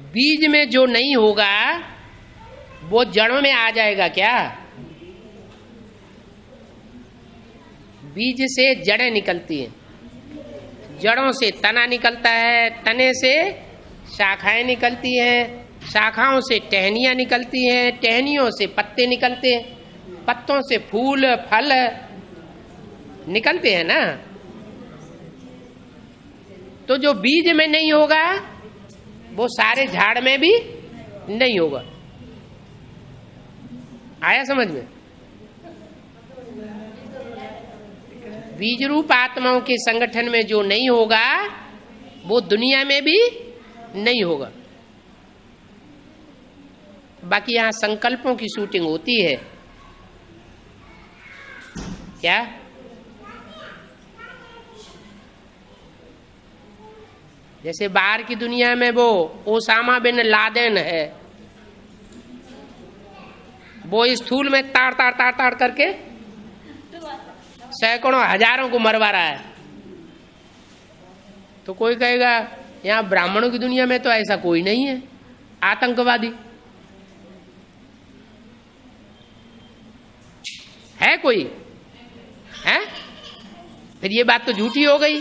बीज में जो नहीं होगा वो जड़ों में आ जाएगा क्या? बीज से जड़ें निकलती हैं, जड़ों से तना निकलता है, तने से शाखाएं निकलती हैं, शाखाओं से टहनियां निकलती हैं, टहनियों से पत्ते निकलते हैं, पत्तों से फूल फल निकलते हैं ना। तो जो बीज में नहीं होगा वो सारे झाड़ में भी नहीं होगा। आया समझ में? बीज रूप आत्माओं के संगठन में जो नहीं होगा वो दुनिया में भी नहीं होगा। बाकी यहां संकल्पों की शूटिंग होती है क्या? जैसे बाहर की दुनिया में वो ओसामा बिन लादेन है, वो स्थूल में ताड़ ताड़ ताड़ ताड़ करके सैकड़ों हजारों को मरवा रहा है। तो कोई कहेगा यहाँ ब्राह्मणों की दुनिया में तो ऐसा कोई नहीं है, आतंकवादी है कोई है? फिर ये बात तो झूठी हो गई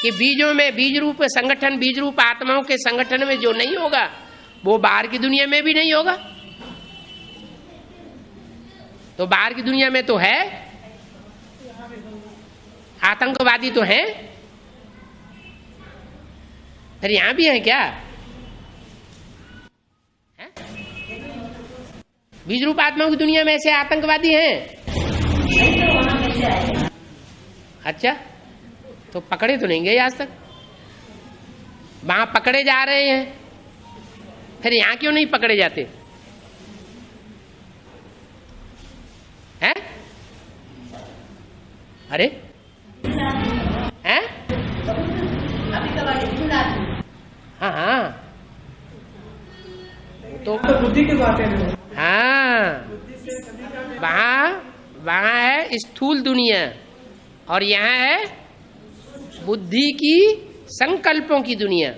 कि बीजों में, बीज रूप संगठन, बीज रूप आत्माओं के संगठन में जो नहीं होगा वो बाहर की दुनिया में भी नहीं होगा। तो बाहर की दुनिया में तो है, आतंकवादी तो है, फिर यहां भी है क्या? है? बीज रूप आत्माओं की दुनिया में ऐसे आतंकवादी हैं? अच्छा, तो पकड़े तो नहीं गए आज तक, वहां पकड़े जा रहे हैं, फिर यहां क्यों नहीं पकड़े जाते हैं? अरे हैं? हाँ हाँ, तो बुद्धि की बात है। हाँ, वहां है स्थूल दुनिया और यहाँ है बुद्धि की संकल्पों की दुनिया।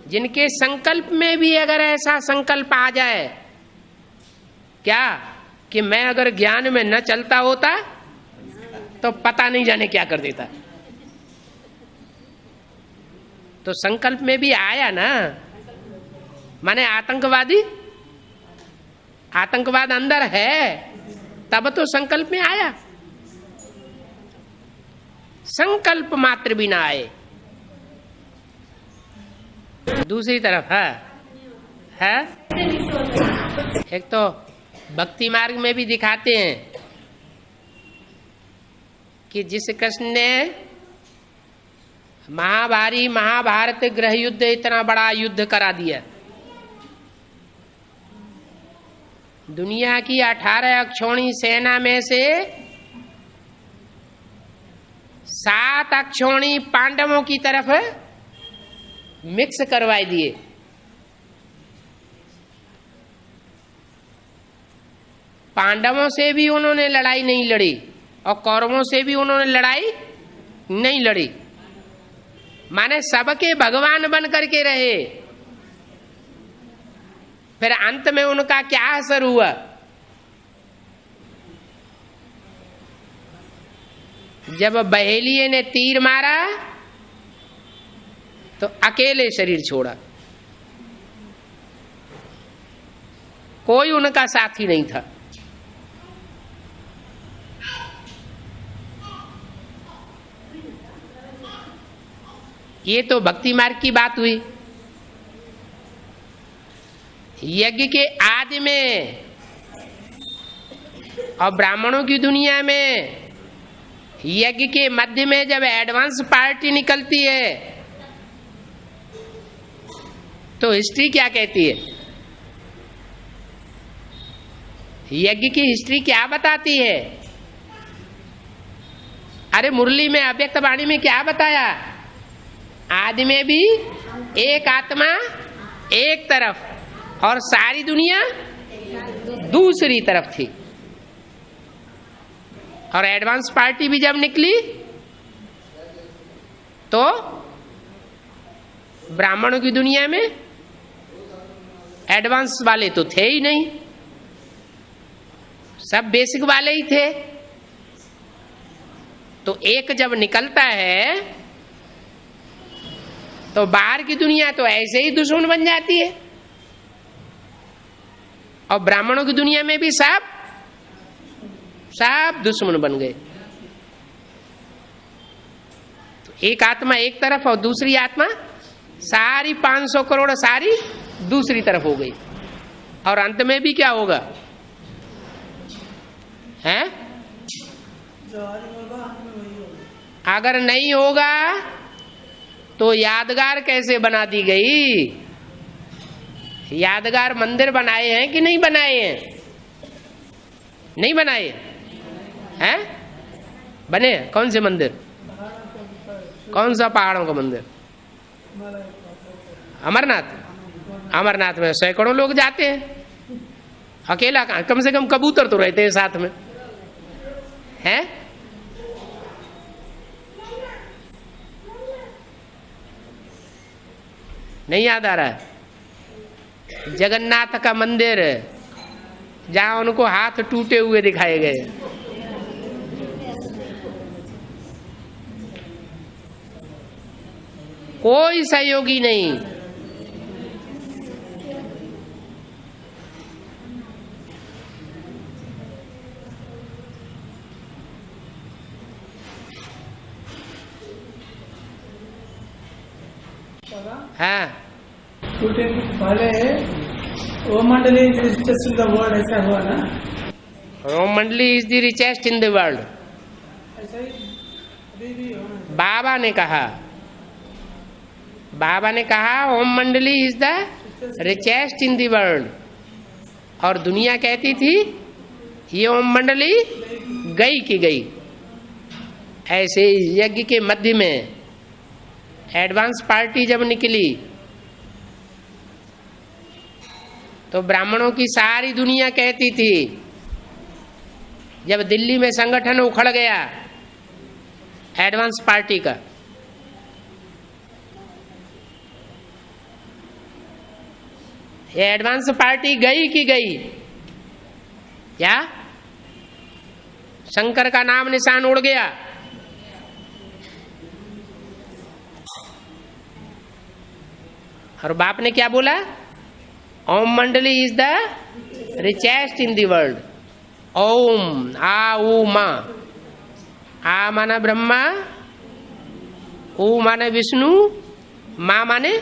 जिनके संकल्प में भी अगर ऐसा संकल्प आ जाए क्या कि मैं अगर ज्ञान में न चलता होता तो पता नहीं जाने क्या कर देता। तो संकल्प में भी आया ना, माने आतंकवादी, आतंकवाद अंदर है तब तो संकल्प में आया, संकल्प मात्र भी ना आए। दूसरी तरफ है एक तो भक्ति मार्ग में भी दिखाते हैं कि जिस कृष्ण ने महाभारत गृह युद्ध इतना बड़ा युद्ध करा दिया, दुनिया की 18 अक्षौणी सेना में से 7 अक्षौणी पांडवों की तरफ मिक्स करवाए दिए। पांडवों से भी उन्होंने लड़ाई नहीं लड़ी और कौरवों से भी उन्होंने लड़ाई नहीं लड़ी, माने सबके भगवान बन करके रहे। फिर अंत में उनका क्या असर हुआ? जब बहेलिये ने तीर मारा तो अकेले शरीर छोड़ा, कोई उनका साथी नहीं था। ये तो भक्ति मार्ग की बात हुई। यज्ञ के आदि में और ब्राह्मणों की दुनिया में यज्ञ के मध्य में जब एडवांस पार्टी निकलती है तो हिस्ट्री क्या कहती है? यज्ञ की हिस्ट्री क्या बताती है? अरे मुरली में अव्यक्त वाणी में क्या बताया? आदि में भी एक आत्मा एक तरफ और सारी दुनिया दूसरी तरफ थी। और एडवांस पार्टी भी जब निकली तो ब्राह्मणों की दुनिया में एडवांस वाले तो थे ही नहीं, सब बेसिक वाले ही थे। तो एक जब निकलता है तो बाहर की दुनिया तो ऐसे ही दुश्मन बन जाती है, और ब्राह्मणों की दुनिया में भी सब दुश्मन बन गए। तो एक आत्मा एक तरफ और दूसरी आत्मा सारी 500 करोड़ सारी दूसरी तरफ हो गई। और अंत में भी क्या होगा है? अगर नहीं होगा तो यादगार कैसे बना दी गई? यादगार मंदिर बनाए हैं कि नहीं बनाए हैं? नहीं बनाए हैं? बने? कौन से मंदिर? कौन सा पहाड़ों का मंदिर? अमरनाथ। अमरनाथ में सैकड़ों लोग जाते हैं, अकेला कहाँ, कम से कम कबूतर तो रहते हैं साथ में, हैं? नहीं याद आ रहा है? जगन्नाथ का मंदिर जहां उनको हाथ टूटे हुए दिखाए गए, कोई सहयोगी नहीं। हाँ, पहले ओम मंडली रिचेस्ट इन द वर्ल्ड ऐसा हुआ ना? ओम Mandali is the richest in the world, ऐसा ही अभी भी होना। बाबा ने कहा ओम Mandali is the richest in the world, और दुनिया कहती थी ये ओम मंडली गई की गई। ऐसे यज्ञ के मध्य में एडवांस पार्टी जब निकली तो ब्राह्मणों की सारी दुनिया कहती थी, जब दिल्ली में संगठन उखड़ गया एडवांस पार्टी का, ये एडवांस पार्टी गई की गई, क्या शंकर का नाम निशान उड़ गया। और बाप ने क्या बोला? Om Mandali is the richest in the world. Om आ ऊ मा, आ माना ब्रह्मा, ऊ माने विष्णु, माँ माने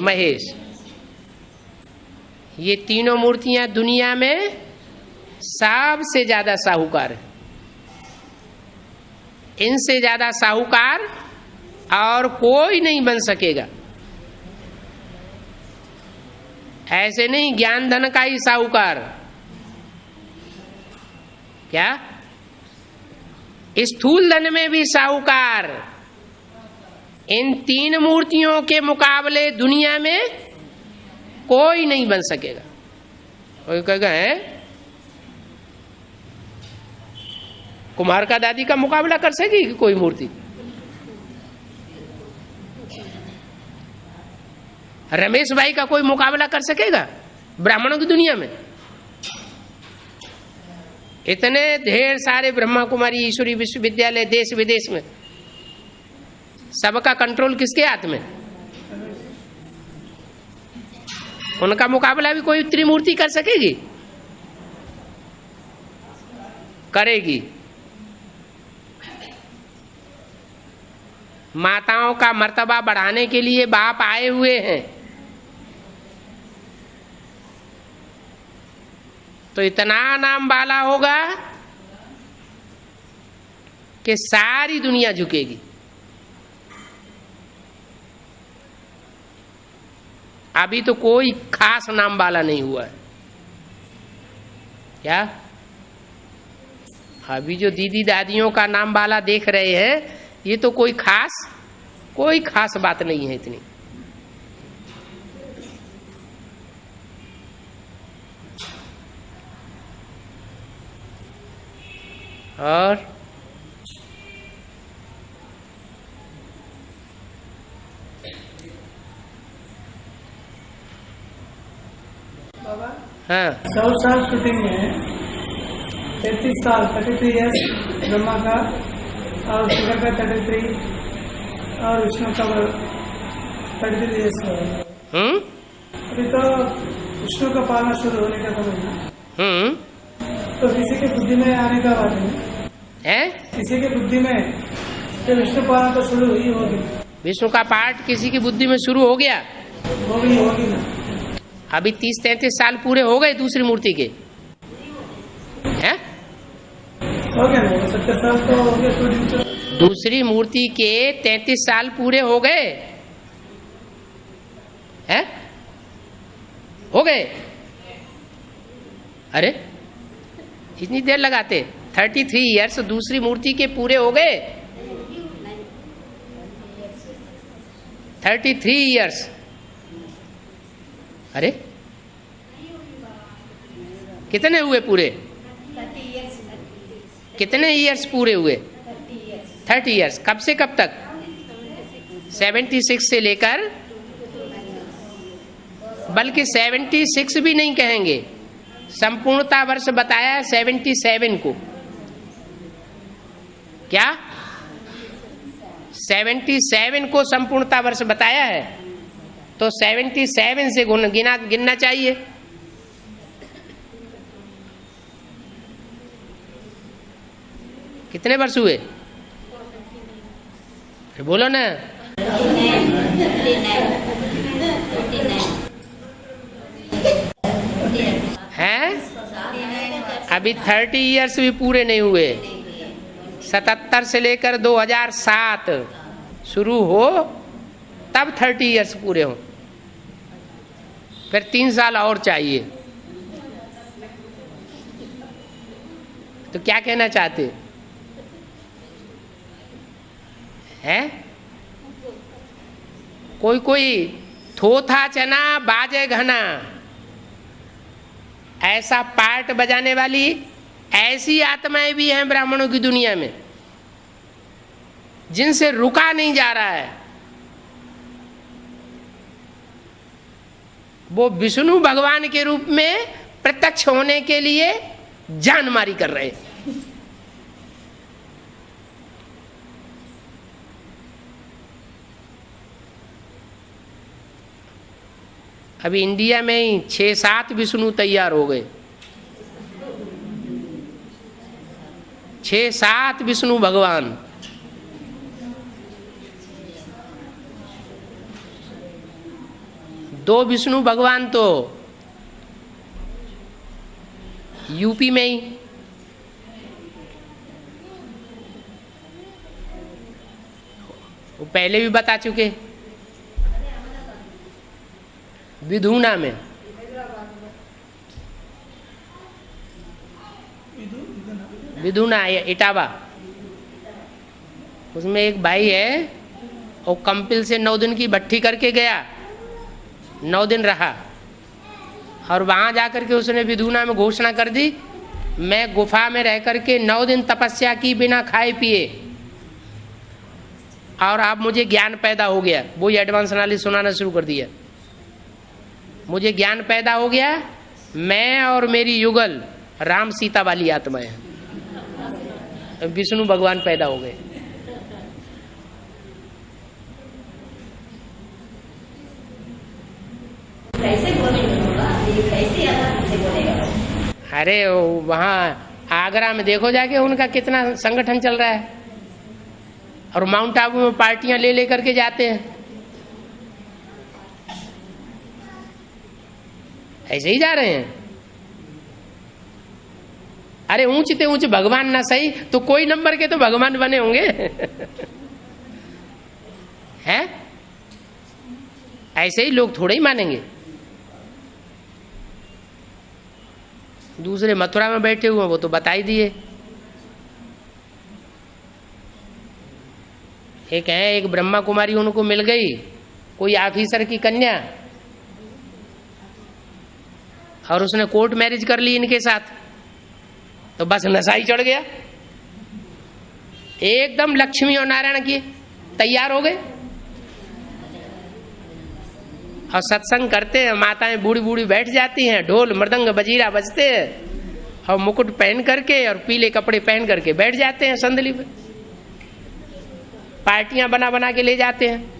महेश। ये तीनों मूर्तियां दुनिया में सबसे ज्यादा साहूकार है। इनसे ज्यादा साहूकार और कोई नहीं बन सकेगा। ऐसे नहीं ज्ञान धन का ही साहूकार, क्या स्थूल धन में भी साहूकार। इन तीन मूर्तियों के मुकाबले दुनिया में कोई नहीं बन सकेगा। कोई कहेगा है कुमार का दादी का मुकाबला कर सकेगी कोई मूर्ति? रमेश भाई का कोई मुकाबला कर सकेगा ब्राह्मणों की दुनिया में? इतने ढेर सारे ब्रह्मा कुमारी ईश्वरी विश्वविद्यालय देश विदेश में, सबका कंट्रोल किसके हाथ में? उनका मुकाबला भी कोई त्रिमूर्ति कर सकेगी? करेगी। माताओं का मर्तबा बढ़ाने के लिए बाप आए हुए हैं, तो इतना नाम वाला होगा कि सारी दुनिया झुकेगी। अभी तो कोई खास नाम वाला नहीं हुआ है, क्या? अभी जो दीदी दादियों का नाम वाला देख रहे हैं, ये तो कोई खास बात नहीं है इतनी। और बाबा हाँ 100 साल शूटिंग में 33 साल 33 ईयर्स ब्रह्मा का और शिव का 33 और विष्णु का 33 ईयर्स हुआ। अभी तो विष्णु का पालना शुरू होने का समय है। तो किसी की बुद्धि में आने का बात है, किसी की बुद्धि में तो विष्णु पालना तो शुरू ही होगी। विष्णु का पाठ किसी की बुद्धि में शुरू हो गया, होगी ना। अभी 30-33 साल पूरे हो गए दूसरी मूर्ति के, हैं? हो गया ना, 70 साल तो हो गए। दूसरी मूर्ति के 33 साल पूरे हो गए, हैं? हो गए। अरे इतनी देर लगाते? 33 ईयर्स दूसरी मूर्ति के पूरे हो गए। 33 ईयर्स। अरे कितने हुए पूरे? कितने ईयर्स पूरे हुए? 30 ईयर्स। कब से कब तक? 76 से लेकर, बल्कि 76 भी नहीं कहेंगे, संपूर्णता वर्ष बताया है 77 को। क्या 77 को संपूर्णता वर्ष बताया है? तो 77 से गिनना चाहिए। कितने वर्ष हुए? बोलो ना। हैं? अभी 30 ईयर्स भी पूरे नहीं हुए। 77 से लेकर 2007 शुरू हो तब 30 ईयर्स पूरे हों, फिर 3 साल और चाहिए। तो क्या कहना चाहते हैं? कोई कोई थोथा चना बाजे घना, ऐसा पार्ट बजाने वाली ऐसी आत्माएं भी हैं ब्राह्मणों की दुनिया में, जिनसे रुका नहीं जा रहा है। वो विष्णु भगवान के रूप में प्रत्यक्ष होने के लिए जानमारी कर रहे हैं। अभी इंडिया में ही 6-7 विष्णु तैयार हो गए। 6-7 विष्णु भगवान। दो विष्णु भगवान तो यूपी में ही, वो पहले भी बता चुके, विधुना में। विधुना इटावा, उसमें एक भाई है, वो कंपिल से 9 दिन की भट्ठी करके गया, 9 दिन रहा, और वहां जाकर के उसने विधुना में घोषणा कर दी, मैं गुफा में रह करके 9 दिन तपस्या की बिना खाए पिए, और अब मुझे ज्ञान पैदा हो गया। वो एडवांस नॉलेज सुनाना शुरू कर दिया। मुझे ज्ञान पैदा हो गया, मैं और मेरी युगल राम सीता वाली आत्माएं, विष्णु भगवान पैदा हो गए। अरे वहाँ आगरा में देखो जाके उनका कितना संगठन चल रहा है, और माउंट आबू में पार्टियां ले लेकर के जाते हैं। ऐसे ही जा रहे हैं। अरे ऊंचते ऊंचे भगवान ना सही तो कोई नंबर के तो भगवान बने होंगे। हैं? ऐसे ही लोग थोड़े ही मानेंगे। दूसरे मथुरा में बैठे हुए वो तो बता ही दिए। एक है, एक ब्रह्मा कुमारी उनको मिल गई, कोई ऑफिसर की कन्या, और उसने कोर्ट मैरिज कर ली इनके साथ, तो बस नशा ही चढ़ गया। एकदम लक्ष्मी और नारायण की तैयार हो गए, और सत्संग करते हैं, माताएं बूढ़ी बूढ़ी बैठ जाती हैं, ढोल मृदंग बजीरा बजते हैं और मुकुट पहन करके और पीले कपड़े पहन करके बैठ जाते हैं संदली पे, पार्टियां बना बना के ले जाते हैं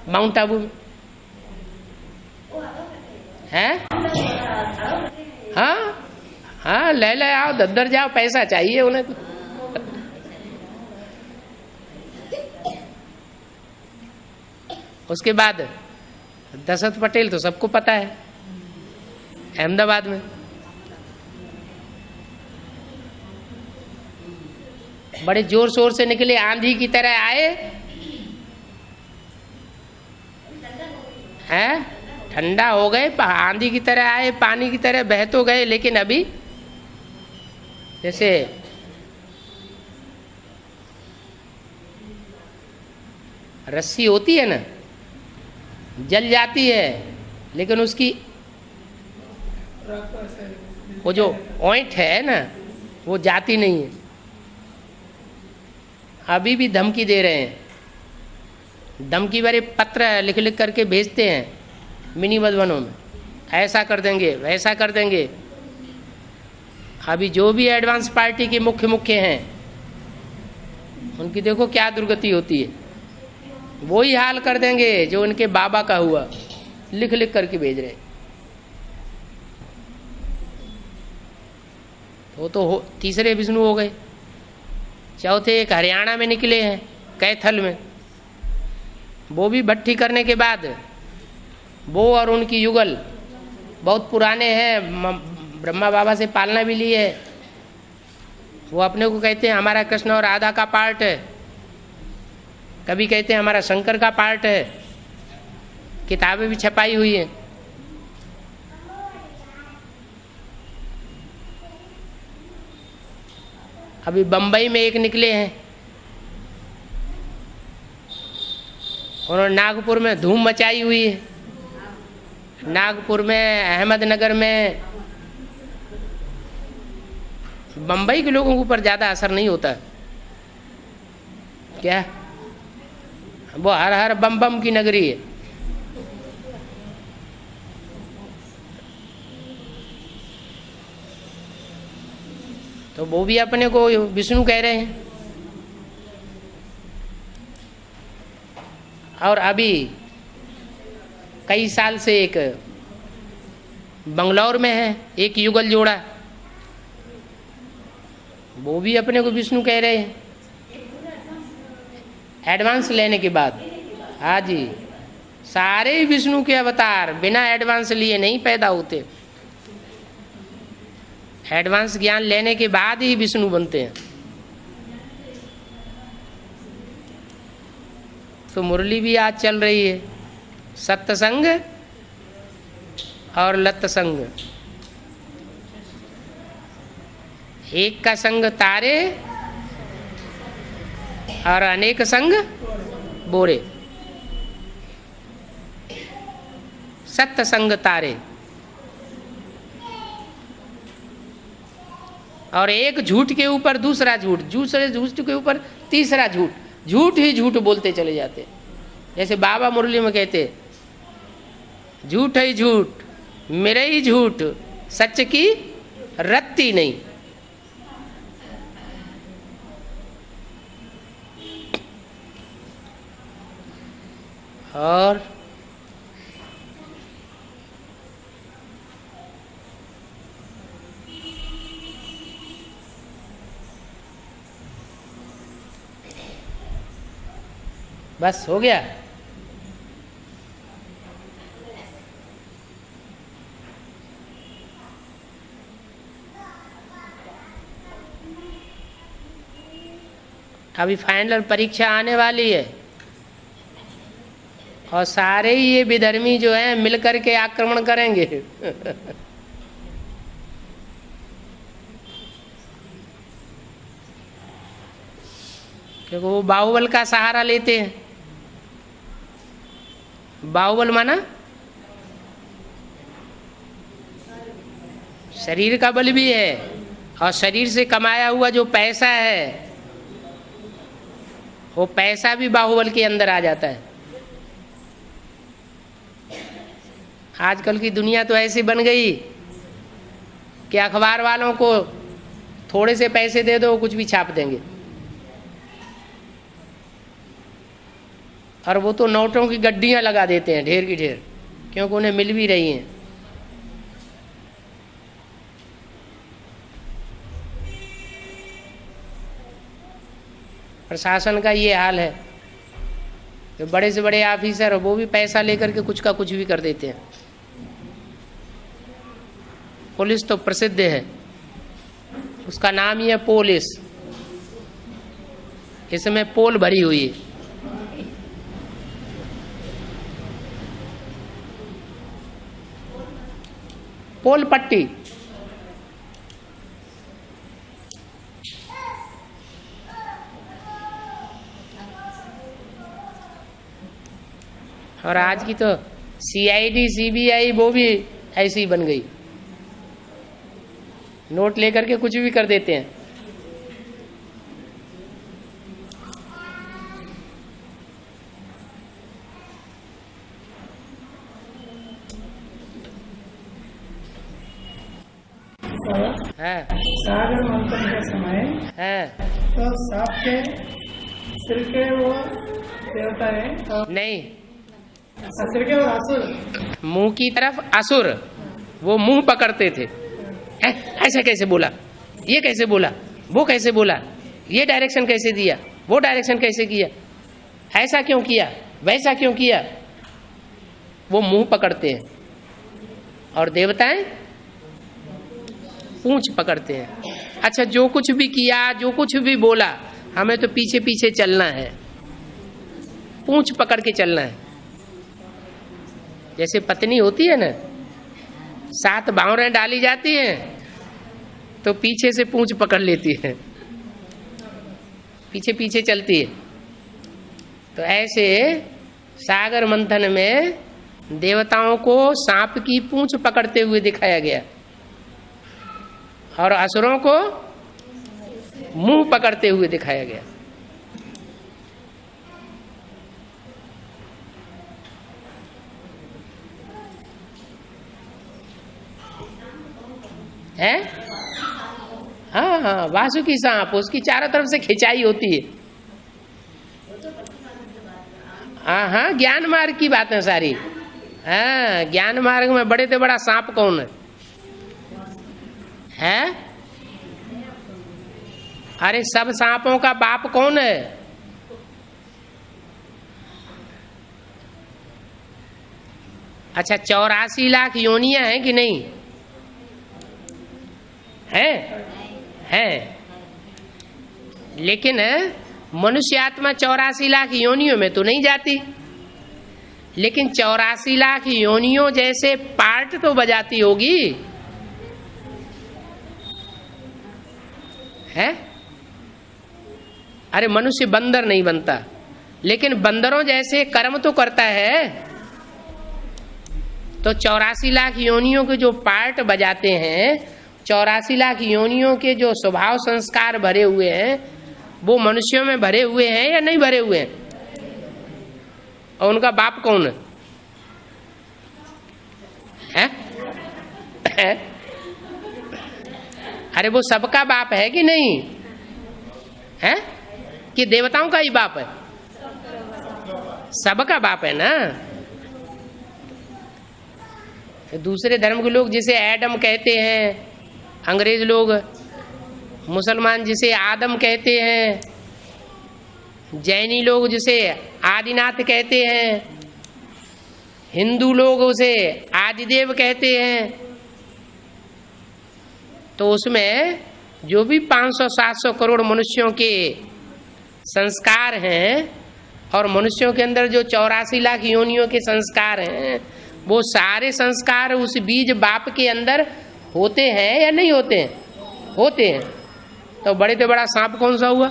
माउंट आबू में, हैं? हाँ हाँ, ले आओ, दद्दर जाओ, पैसा चाहिए उन्हें तो। उसके बाद दशरथ पटेल तो सबको पता है, अहमदाबाद में बड़े जोर शोर से निकले, आंधी की तरह आए हैं, ठंडा हो गए, आंधी की तरह आए, पानी की तरह बह तो गए, लेकिन अभी जैसे रस्सी होती है ना, जल जाती है लेकिन उसकी वो जो ओंठ है ना वो जाती नहीं है। अभी भी धमकी दे रहे हैं, धमकी भरे पत्र लिख लिख करके भेजते हैं मिनी मधुबनों में, ऐसा कर देंगे वैसा कर देंगे। अभी जो भी एडवांस पार्टी के मुख्य हैं उनकी देखो क्या दुर्गति होती है, वही हाल कर देंगे जो उनके बाबा का हुआ, लिख लिख करके भेज रहे। तो तीसरे विष्णु हो गए। चौथे एक हरियाणा में निकले हैं, कैथल में, वो भी भट्टी करने के बाद वो और उनकी युगल बहुत पुराने हैं, ब्रह्मा बाबा से पालना भी ली है। वो अपने को कहते हैं हमारा कृष्ण और राधा का पार्ट है, कभी कहते हैं हमारा शंकर का पार्ट है, किताबें भी छपाई हुई हैं। अभी बंबई में एक निकले हैं, उन्होंने नागपुर में धूम मचाई हुई है, नागपुर में, अहमदनगर में। बंबई के लोगों के ऊपर ज़्यादा असर नहीं होता क्या, वो हर हर बम बम की नगरी है। तो वो भी अपने को विष्णु कह रहे हैं। और अभी कई साल से एक बंगलौर में है एक युगल जोड़ा, वो भी अपने को विष्णु कह रहे हैं एडवांस लेने के बाद। हाँ जी, सारे विष्णु के अवतार बिना एडवांस लिए नहीं पैदा होते, एडवांस ज्ञान लेने के बाद ही विष्णु बनते हैं। तो मुरली भी आज चल रही है, सत्संग और लत्संग, एक का संग तारे और अनेक संग बोरे। सत्संग तारे और एक झूठ के ऊपर दूसरा झूठ, दूसरे झूठ के ऊपर तीसरा झूठ, झूठ ही झूठ बोलते चले जाते। जैसे बाबा मुरली में कहते, झूठ ही झूठ मेरे ही झूठ, सच की रत्ती नहीं। और बस हो गया। अभी फाइनल परीक्षा आने वाली है और सारे ही ये विधर्मी जो हैं मिलकर के आक्रमण करेंगे। क्योंकि वो बाहुबल का सहारा लेते हैं। बाहुबल माना शरीर का बल भी है और शरीर से कमाया हुआ जो पैसा है वो पैसा भी बाहुबल के अंदर आ जाता है। आजकल की दुनिया तो ऐसी बन गई कि अखबार वालों को थोड़े से पैसे दे दो, कुछ भी छाप देंगे। और वो तो नोटों की गड्डियां लगा देते हैं ढेर की ढेर, क्योंकि उन्हें मिल भी रही हैं। प्रशासन का ये हाल है कि बड़े से बड़े ऑफिसर वो भी पैसा लेकर के कुछ का कुछ भी कर देते हैं। पुलिस तो प्रसिद्ध है, उसका नाम ही है पुलिस, इसमें पोल भरी हुई है। पोल पट्टी, और आज की तो CID CBI वो भी ऐसी बन गई, नोट लेकर के कुछ भी कर देते हैं। सागर मंथन के समय तो सांप के सिर के वो देवता है नहीं, सिर के वो असुर, मुंह की तरफ असुर, वो मुंह पकड़ते थे। ऐसा कैसे बोला, ये कैसे बोला, वो कैसे बोला, ये डायरेक्शन कैसे दिया, वो डायरेक्शन कैसे किया, ऐसा क्यों किया, वैसा क्यों किया, वो मुंह पकड़ते हैं। और देवताएं पूंछ पकड़ते हैं। अच्छा, जो कुछ भी किया, जो कुछ भी बोला, हमें तो पीछे पीछे चलना है, पूंछ पकड़ के चलना है। जैसे पत्नी होती है ना, 7 बावरें डाली जाती हैं तो पीछे से पूंछ पकड़ लेती है, पीछे पीछे चलती है। तो ऐसे सागर मंथन में देवताओं को सांप की पूंछ पकड़ते हुए दिखाया गया और असुरों को मुंह पकड़ते हुए दिखाया गया। है हाँ, वासुकी सांप, उसकी चारों तरफ से खिंचाई होती है। हाँ, ज्ञान मार्ग की बात है सारी। हाँ, ज्ञान मार्ग में बड़े से बड़ा सांप कौन है? अरे सब सांपों का बाप कौन है? अच्छा, 84 लाख योनियां हैं कि नहीं? है। लेकिन मनुष्य आत्मा 84 लाख योनियों में तो नहीं जाती, लेकिन 84 लाख योनियों जैसे पार्ट तो बजाती होगी। है? अरे मनुष्य बंदर नहीं बनता, लेकिन बंदरों जैसे कर्म तो करता है। तो 84 लाख योनियों के जो पार्ट बजाते हैं, 84 लाख योनियों के जो स्वभाव संस्कार भरे हुए हैं, वो मनुष्यों में भरे हुए हैं या नहीं भरे हुए हैं? और उनका बाप कौन है? अरे वो सबका बाप है कि नहीं है? कि देवताओं का ही बाप है? सबका बाप है ना। दूसरे धर्म के लोग जिसे एडम कहते हैं, अंग्रेज लोग, मुसलमान जिसे आदम कहते हैं, जैनी लोग जिसे आदिनाथ कहते हैं, हिंदू लोग उसे आदिदेव कहते हैं। तो उसमें जो भी 500-700 करोड़ मनुष्यों के संस्कार हैं और मनुष्यों के अंदर जो 84 लाख योनियों के संस्कार हैं, वो सारे संस्कार उस बीज बाप के अंदर होते हैं या नहीं होते हैं? होते हैं। तो बड़े से बड़ा सांप कौन सा हुआ?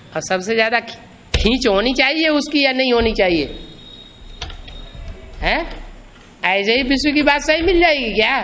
और सबसे ज्यादा खींच होनी चाहिए उसकी या नहीं होनी चाहिए? है ऐसे ही विश्व की बात सही मिल जाएगी क्या?